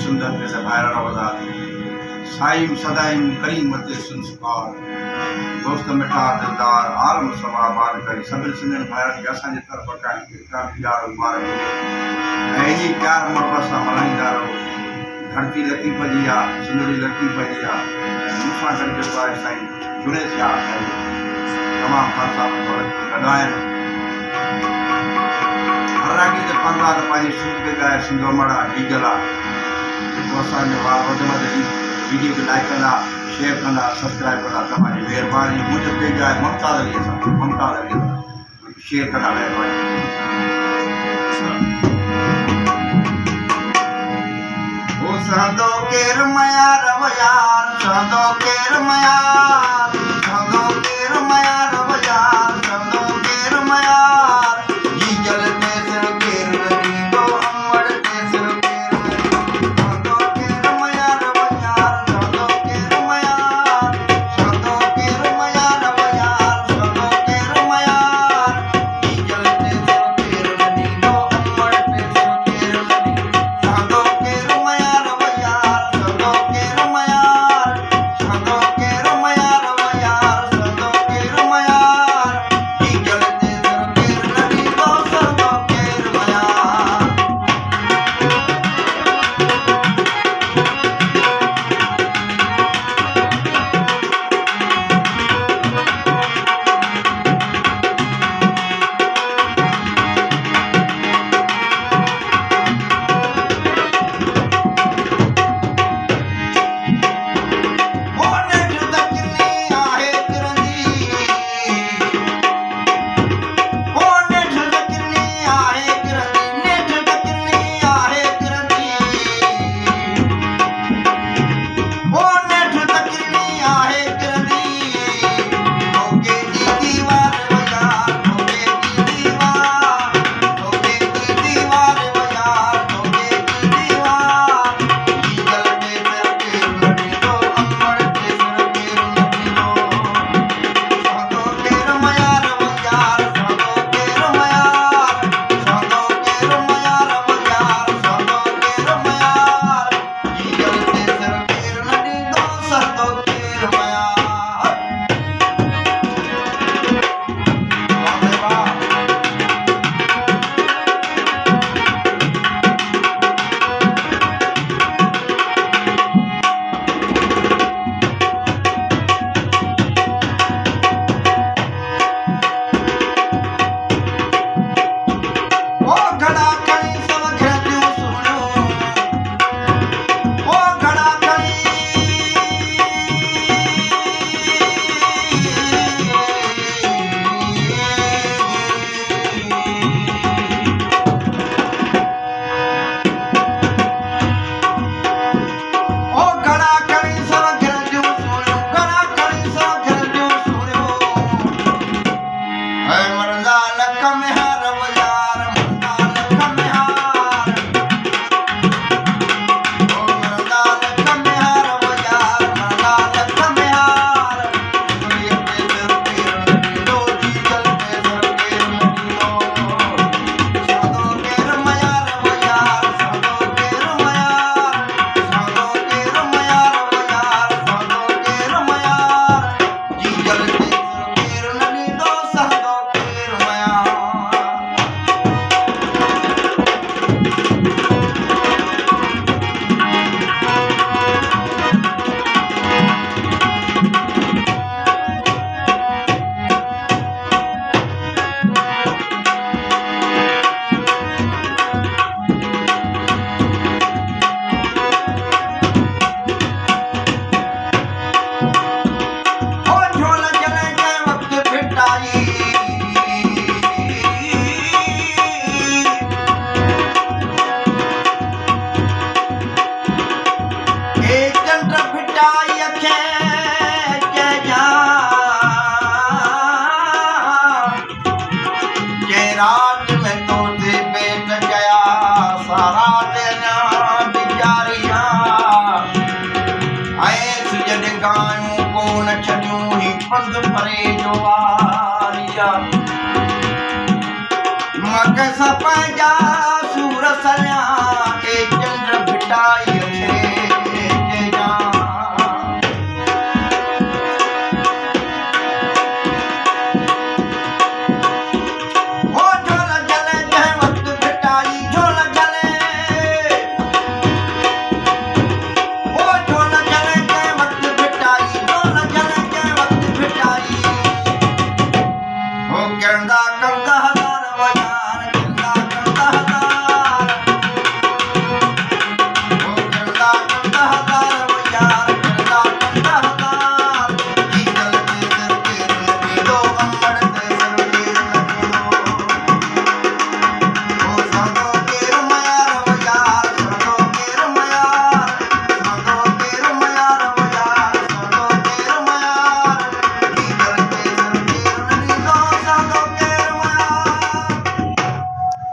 सुंदर में से भायर वदा साईं सदाईं करीम मते संस्कार दोस्त मिठा दिलदार आलम सवा बार करी सभिनी सिंधियुनि भाइरनि खे असांजे तरफ़ का प्यार मुबारक हुजे ऐं प्यार मोहब्बत सां मल्हाईंदा रहो। धरती लतीफ़ जी आहे, सिंधड़ी लतीफ़ जी आहे, मूंसां गॾु जेको आहे साईं जुड़े थिया साईं तमामु ख़ासा गॾु आहिनि। हरागी जे पंगा त पंहिंजी सुर ते ॻाए सिंधो मड़ा डीजल आहे जेको असांजो वार वधि में वधि वीडियो खे लाइक कंदा, शेयर कंदा, सब्सक्राइब कंदा, तव्हांजी महिरबानी। मुंहिंजो पेज आहे ममताज़ अलीअ सां शेयर कंदा महिरबानी। सहंदो केर मयार वयार, सहंदो केर मयार, सहंदो केर मयार वयार, सहंदो केर मयार, डीजल ते सिर केर लॻींदो अमड़ ते सिर केर लॻींदो। सहंदो केर मयार वयार, सहंदो केर मयार, सहंदो केर मयार वयार, सहंदो केर मयार, डीजल ते सिर केर लॻींदो अमड़ ते सिर केर लॻींदो। सहंदो केर मयार मग सपजा सूर सया के चंद्र भिटाई केळंगा